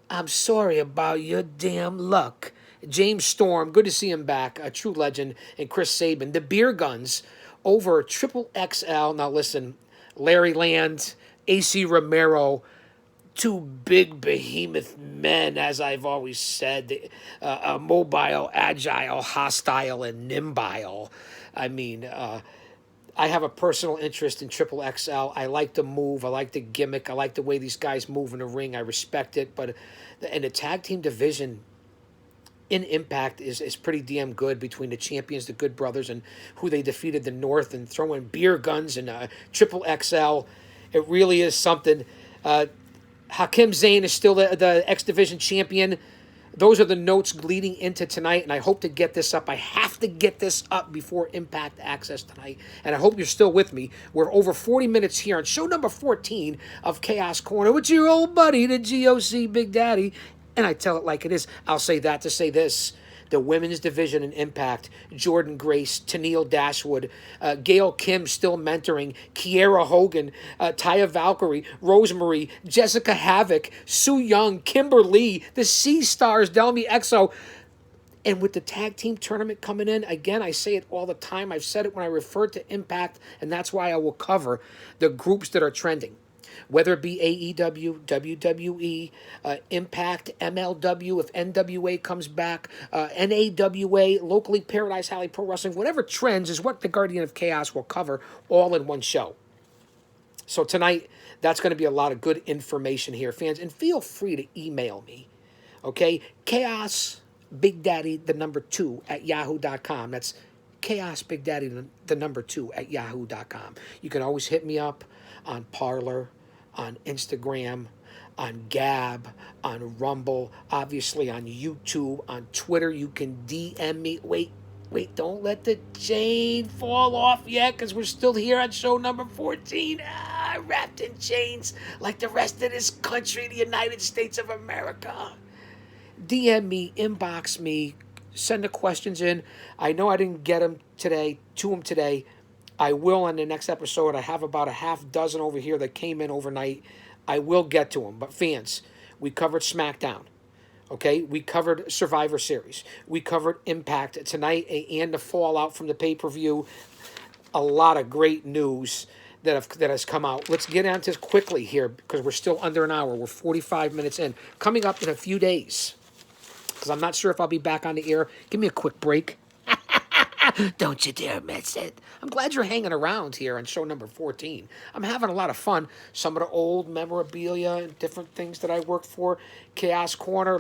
I'm sorry about your damn luck. James Storm, good to see him back, a true legend, and Chris Sabin. The Beer Guns over Triple XL. Now listen, Larry Land, AC Romero, two big behemoth men, as I've always said, mobile, agile, hostile, and nimble. I mean, I have a personal interest in Triple XL. I like the move. I like the gimmick. I like the way these guys move in the ring. I respect it. But in the tag team division in Impact is pretty damn good between the champions, the Good Brothers, and who they defeated the North, and throwing Beer Guns and Triple XL. It really is something. Hakim Zayn is still the X Division champion. Those are the notes leading into tonight, and I hope to get this up. I have to get this up before Impact Access tonight, and I hope you're still with me. We're over 40 minutes here on show number 14 of Chaos Corner with your old buddy, the GOC Big Daddy. And I tell it like it is. I'll say that to say this. The women's division in Impact, Jordan Grace, Tennille Dashwood, Gail Kim still mentoring, Kiera Hogan, Taya Valkyrie, Rosemary, Jessica Havoc, Su Yung, Kimber Lee, the Sea Stars, Delmi Exo. And with the tag team tournament coming in, again, I say it all the time. I've said it when I refer to Impact, and that's why I will cover the groups that are trending. Whether it be AEW, WWE, Impact, MLW, if NWA comes back, NAWA, locally Paradise Alley Pro Wrestling, whatever trends is what the Guardian of Chaos will cover all in one show. So tonight, that's going to be a lot of good information here, fans. And feel free to email me, okay? Chaos Big Daddy, the number 2 at yahoo.com. That's Chaos Big Daddy, the number 2 at yahoo.com. You can always hit me up on Parler, on Instagram, on Gab, on Rumble, obviously on YouTube, on Twitter. You can DM me. Wait, don't let the chain fall off yet, because we're still here on show number 14. Wrapped in chains like the rest of this country, the United States of America. DM me, inbox me, send the questions in. I know I didn't get them today. I will on the next episode. I have about a half dozen over here that came in overnight. I will get to them. But fans, we covered SmackDown. Okay? We covered Survivor Series. We covered Impact tonight and the fallout from the pay-per-view. A lot of great news that has come out. Let's get on to this quickly here because we're still under an hour. We're 45 minutes in. Coming up in a few days, because I'm not sure if I'll be back on the air. Give me a quick break. Don't you dare miss it. I'm glad you're hanging around here on show number 14. I'm having a lot of fun. Some of the old memorabilia and different things that I worked for. Chaos Corner.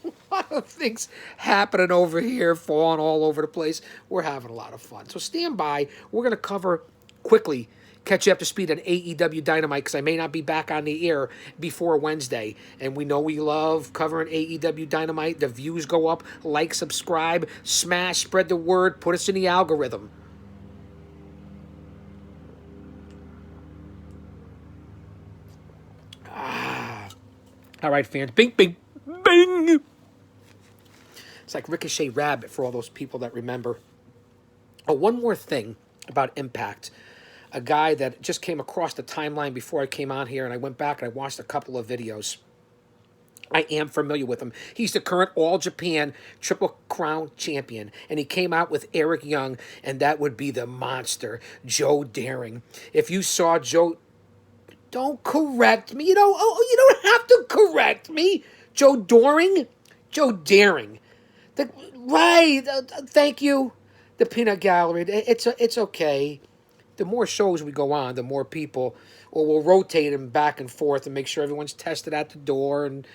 A lot of things happening over here, falling all over the place. We're having a lot of fun. So stand by. We're going to cover quickly, catch you up to speed on AEW Dynamite because I may not be back on the air before Wednesday. And we know we love covering AEW Dynamite. The views go up. Like, subscribe, smash, spread the word, put us in the algorithm. All right, fans. Bing, bing, bing. It's like Ricochet Rabbit for all those people that remember. Oh, one more thing about Impact. A guy that just came across the timeline before I came on here, and I went back and I watched a couple of videos. I am familiar with him. He's the current All Japan Triple Crown champion, and he came out with Eric Young, and that would be the monster, Joe Daring. If you saw Joe, don't correct me. You don't have to correct me. Joe Doring, Joe Daring. Right. Thank you. The Peanut Gallery. It's okay. The more shows we go on, the more people, or we'll rotate them back and forth and make sure everyone's tested at the door. And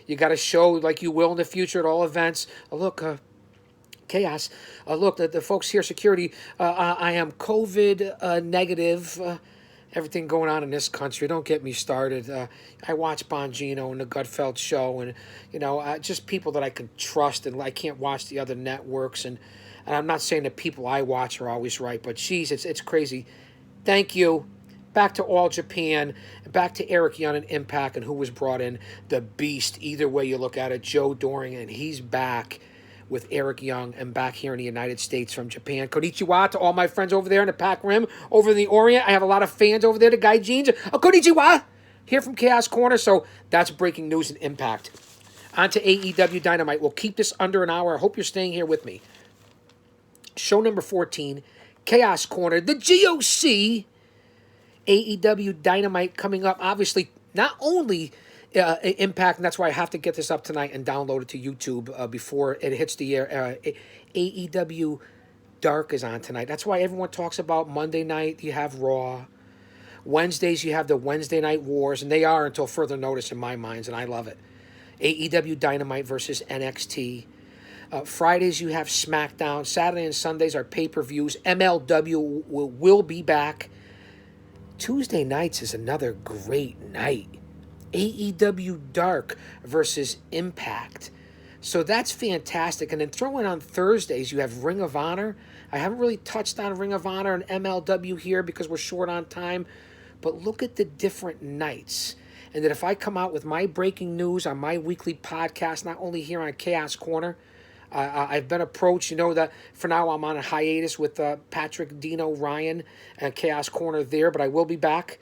you got to show like you will in the future at all events. Look, chaos. Look, the folks here, security. I am COVID negative. Everything going on in this country. Don't get me started. I watch Bongino and the Gutfeld show, and just people that I can trust, and I can't watch the other networks. And I'm not saying the people I watch are always right, but geez, it's crazy. Thank you. Back to All Japan, back to Eric Young and Impact, and who was brought in, the Beast. Either way you look at it, Joe Doring, and he's back with Eric Young and back here in the United States from Japan. Konnichiwa to all my friends over there in the Pac Rim, over in the Orient. I have a lot of fans over there, the Gaijins. Konnichiwa! Here from Chaos Corner. So that's breaking news and Impact. On to AEW Dynamite. We'll keep this under an hour. I hope you're staying here with me. Show number 14, Chaos Corner, the GOC, AEW Dynamite coming up. Obviously, not only Impact, and that's why I have to get this up tonight and download it to YouTube before it hits the air. AEW Dark is on tonight. That's why everyone talks about Monday night, you have Raw. Wednesdays, you have the Wednesday Night Wars, and they are until further notice in my mind, and I love it. AEW Dynamite versus NXT. Fridays, you have SmackDown. Saturday and Sundays are pay-per-views. MLW will be back. Tuesday nights is another great night. AEW Dark versus Impact. So that's fantastic. And then throwing on Thursdays, you have Ring of Honor. I haven't really touched on Ring of Honor and MLW here because we're short on time. But look at the different nights. And then if I come out with my breaking news on my weekly podcast, not only here on Chaos Corner, I've been approached, that for now I'm on a hiatus with Patrick, Dino, Ryan, and Chaos Corner there, but I will be back.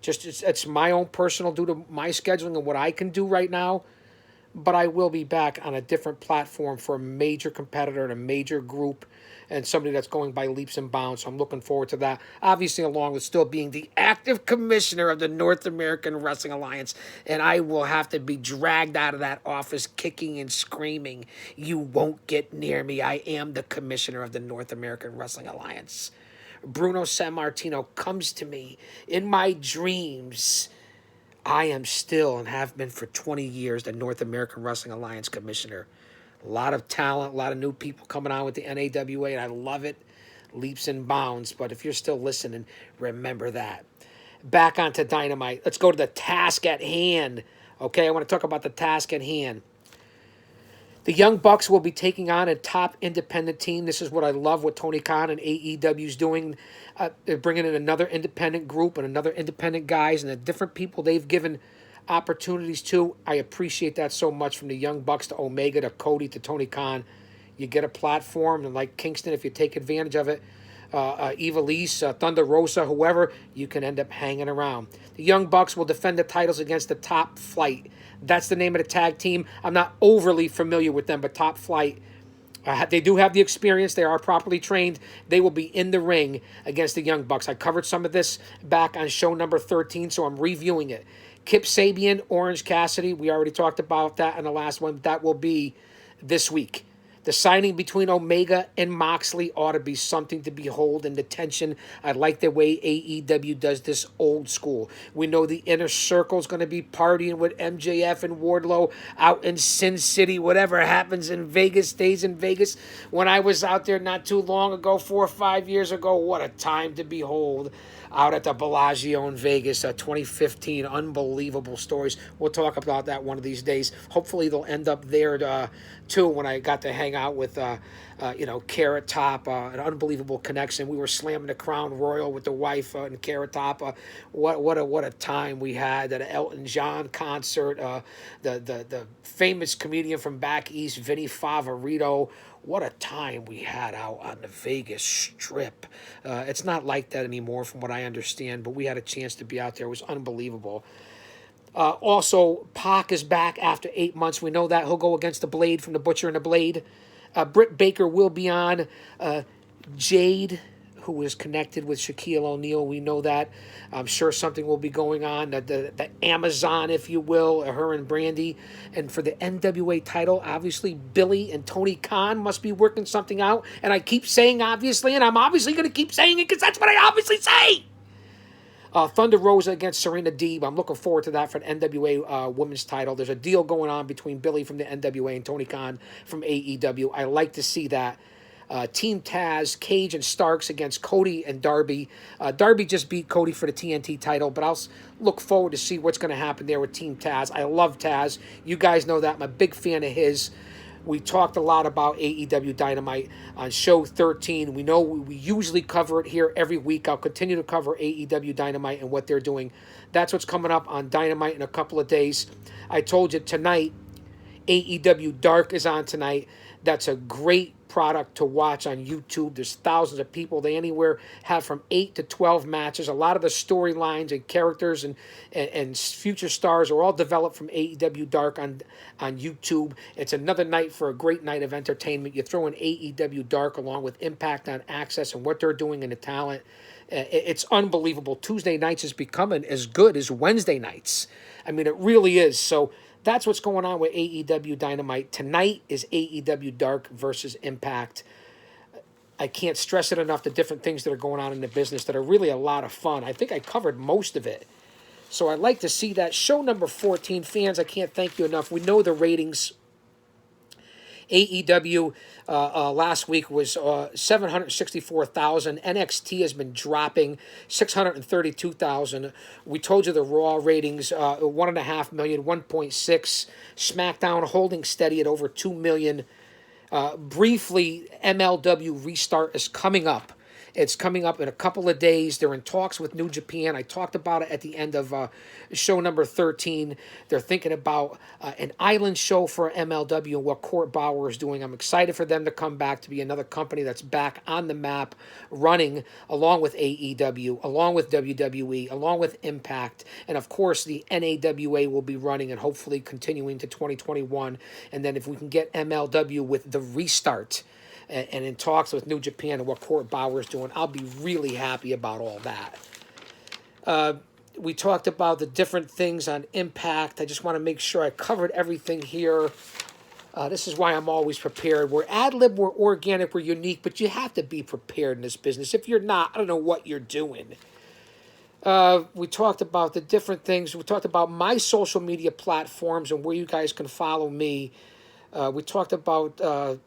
Just it's my own personal due to my scheduling and what I can do right now. But I will be back on a different platform for a major competitor and a major group and somebody that's going by leaps and bounds. So I'm looking forward to that. Obviously, along with still being the active commissioner of the North American Wrestling Alliance. And I will have to be dragged out of that office kicking and screaming, "You won't get near me. I am the commissioner of the North American Wrestling Alliance." Bruno Sammartino comes to me in my dreams. I am still and have been for 20 years the North American Wrestling Alliance Commissioner. A lot of talent, a lot of new people coming on with the NAWA, and I love it. Leaps and bounds. But if you're still listening, remember that. Back onto Dynamite. Let's go to the task at hand. Okay, I want to talk about the task at hand. The Young Bucks will be taking on a top independent team. This is what I love what Tony Khan and AEW is doing. They're bringing in another independent group and another independent guys and the different people they've given opportunities to. I appreciate that so much, from the Young Bucks to Omega to Cody to Tony Khan. You get a platform, and like Kingston, if you take advantage of it, Ivelisse, Thunder Rosa, whoever, you can end up hanging around. The Young Bucks will defend the titles against the Top Flight. That's the name of the tag team. I'm not overly familiar with them, but Top Flight, they do have the experience. They are properly trained. They will be in the ring against the Young Bucks. I covered some of this back on show number 13, so I'm reviewing it. Kip Sabian, Orange Cassidy, we already talked about that in the last one. That will be this week. The signing between Omega and Moxley ought to be something to behold, and the tension. I like the way AEW does this old school. We know the inner circle is going to be partying with MJF and Wardlow out in Sin City. Whatever happens in Vegas stays in Vegas. When I was out there not too long ago, 4 or 5 years ago, what a time to behold out at the Bellagio in Vegas, 2015. Unbelievable stories. We'll talk about that one of these days. Hopefully they'll end up there too when I got to hang out with Carrot Top, an unbelievable connection. We were slamming the Crown Royal with the wife and Carrot Top. What a time we had at an Elton John concert. The famous comedian from back east, Vinny Favorito. What a time we had out on the Vegas Strip. It's not like that anymore from what I understand, but we had a chance to be out there. It was unbelievable. Also, Pac is back after 8 months. We know that. He'll go against the Blade from the Butcher and the Blade. Britt Baker will be on. Jade, who is connected with Shaquille O'Neal. We know that. I'm sure something will be going on. The Amazon, if you will, her and Brandy. And for the NWA title, obviously, Billy and Tony Khan must be working something out. And I keep saying obviously, and I'm obviously going to keep saying it because that's what I obviously say. Thunder Rosa against Serena Deeb. I'm looking forward to that for an NWA women's title. There's a deal going on between Billy from the NWA and Tony Khan from AEW. I like to see that. Team Taz, Cage and Starks against Cody and Darby. Darby just beat Cody for the TNT title, but I'll look forward to see what's going to happen there with Team Taz. I love Taz. You guys know that. I'm a big fan of his. We talked a lot about AEW Dynamite on show 13. We know we usually cover it here every week. I'll continue to cover AEW Dynamite and what they're doing. That's what's coming up on Dynamite in a couple of days. I told you tonight, AEW Dark is on tonight. That's a great product to watch on YouTube. There's thousands of people. They anywhere have from 8 to 12 matches. A lot of the storylines and characters and future stars are all developed from AEW Dark on YouTube. It's another night for a great night of entertainment. You throw in AEW Dark along with Impact on Access and what they're doing and the talent. It's unbelievable. Tuesday nights is becoming as good as Wednesday nights. I mean, it really is. So that's what's going on with AEW Dynamite. Tonight is AEW Dark versus Impact. I can't stress it enough, the different things that are going on in the business that are really a lot of fun. I think I covered most of it. So I'd like to see that. Show number 14, fans, I can't thank you enough. We know the ratings. AEW last week was 764,000. NXT has been dropping 632,000. We told you the Raw ratings 1.5 million, 1.6. SmackDown holding steady at over 2 million. Briefly, MLW Restart is coming up. It's coming up in a couple of days. They're in talks with New Japan. I talked about it at the end of show number 13. They're thinking about an island show for MLW and what Court Bauer is doing. I'm excited for them to come back to be another company that's back on the map, running along with AEW, along with WWE, along with Impact. And, of course, the NAWA will be running and hopefully continuing to 2021. And then if we can get MLW with the Restart and in talks with New Japan and what Court Bauer is doing, I'll be really happy about all that. We talked about the different things on Impact. I just want to make sure I covered everything here. This is why I'm always prepared. We're ad-lib, we're organic, we're unique, but you have to be prepared in this business. If you're not, I don't know what you're doing. We talked about the different things. We talked about my social media platforms and where you guys can follow me. We talked about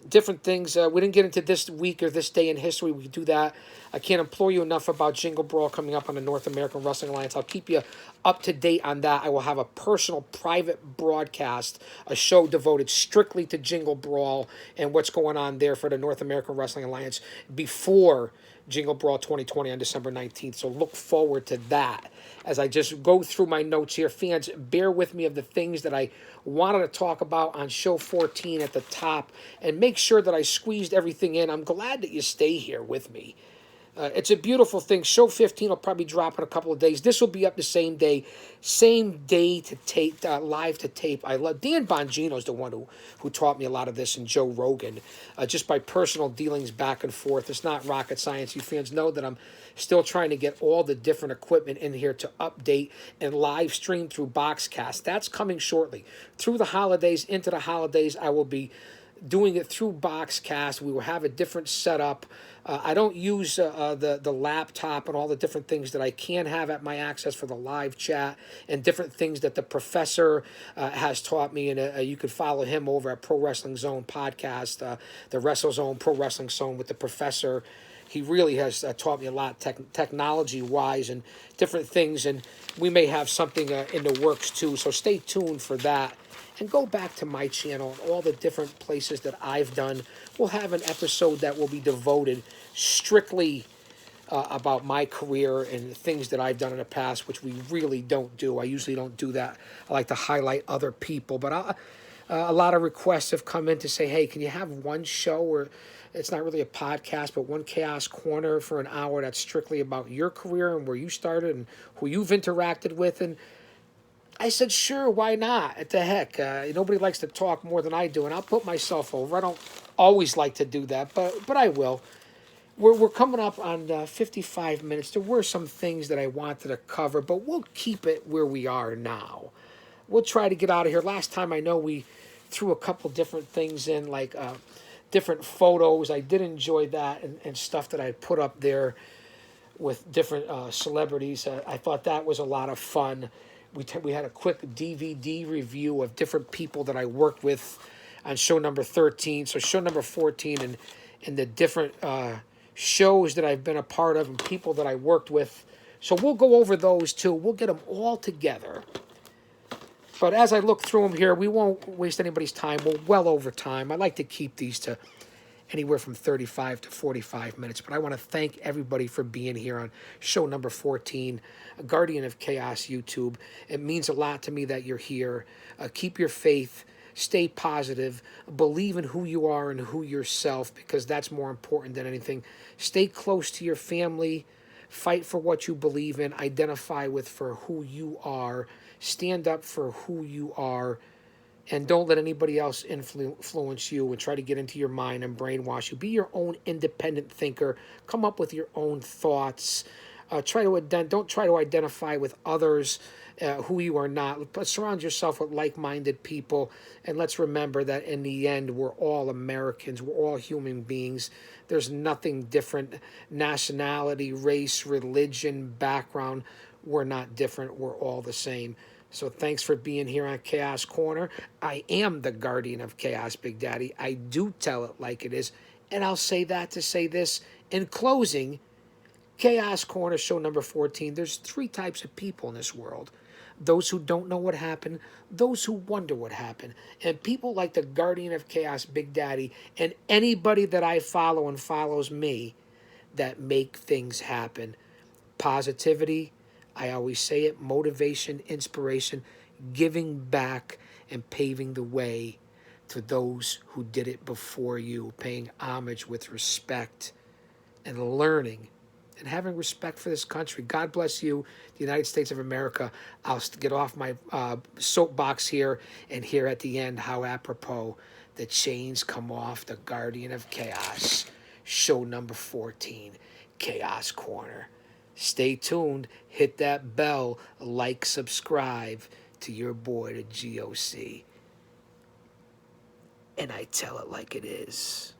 different things. We didn't get into this week or this day in history. We can do that. I can't implore you enough about Jingle Brawl coming up on the North American Wrestling Alliance. I'll keep you up to date on that. I will have a personal private broadcast, a show devoted strictly to Jingle Brawl and what's going on there for the North American Wrestling Alliance before Jingle Brawl 2020 on December 19th. So look forward to that. As I just go through my notes here, fans, bear with me of the things that I wanted to talk about on show 14 at the top and make sure that I squeezed everything in. I'm glad that you stay here with me. It's a beautiful thing. Show 15 will probably drop in a couple of days. This will be up the same day to tape, live to tape. I love Dan Bongino is the one who taught me a lot of this, and Joe Rogan, just by personal dealings back and forth. It's not rocket science. You fans know that I'm still trying to get all the different equipment in here to update and live stream through Boxcast. That's coming shortly. Through the holidays, into the holidays, I will be doing it through Boxcast. We will have a different setup. I don't use the laptop and all the different things that I can have at my access for the live chat and different things that the professor has taught me. And you could follow him over at Pro Wrestling Zone podcast, the Wrestle Zone, Pro Wrestling Zone with the professor. He really has taught me a lot technology-wise and different things. And we may have something in the works too. So stay tuned for that. And go back to my channel and all the different places that I've done. We'll have an episode that will be devoted strictly about my career and things that I've done in the past, which we really don't do. I usually don't do that. I like to highlight other people. But a lot of requests have come in to say, hey, can you have one show where it's not really a podcast, but one Chaos Corner for an hour that's strictly about your career and where you started and who you've interacted with? And I said, sure, why not? What the heck? Nobody likes to talk more than I do, and I'll put myself over. I don't always like to do that, but I will. We're coming up on 55 minutes. There were some things that I wanted to cover, but we'll keep it where we are now. We'll try to get out of here. Last time I know we threw a couple different things in, like different photos. I did enjoy that and stuff that I put up there with different celebrities. I thought that was a lot of fun. We had a quick DVD review of different people that I worked with on show number 13. So show number 14 and the different shows that I've been a part of and people that I worked with. So we'll go over those too. We'll get them all together. But as I look through them here, we won't waste anybody's time. We're well over time. I like to keep these to anywhere from 35 to 45 minutes. But I want to thank everybody for being here on show number 14, Guardian of Chaos YouTube. It means a lot to me that you're here. Keep your faith. Stay positive. Believe in who you are and who yourself, because that's more important than anything. Stay close to your family. Fight for what you believe in. Identify with for who you are. Stand up for who you are. And don't let anybody else influence you and try to get into your mind and brainwash you. Be your own independent thinker. Come up with your own thoughts. Don't try to identify with others who you are not. But surround yourself with like-minded people. And let's remember that in the end, we're all Americans. We're all human beings. There's nothing different. Nationality, race, religion, background. We're not different. We're all the same. So thanks for being here on Chaos Corner. I am the Guardian of Chaos, Big Daddy. I do tell it like it is. And I'll say that to say this. In closing, Chaos Corner, show number 14, there's 3 types of people in this world. Those who don't know what happened, those who wonder what happened, and people like the Guardian of Chaos, Big Daddy, and anybody that I follow and follows me that make things happen. Positivity, I always say it, motivation, inspiration, giving back, and paving the way to those who did it before you, paying homage with respect and learning and having respect for this country. God bless you, the United States of America. I'll get off my soapbox here and hear at the end how apropos the chains come off the Guardian of Chaos. Show number 14, Chaos Corner. Stay tuned. Hit that bell. Like, subscribe to your boy, the GOC. And I tell it like it is.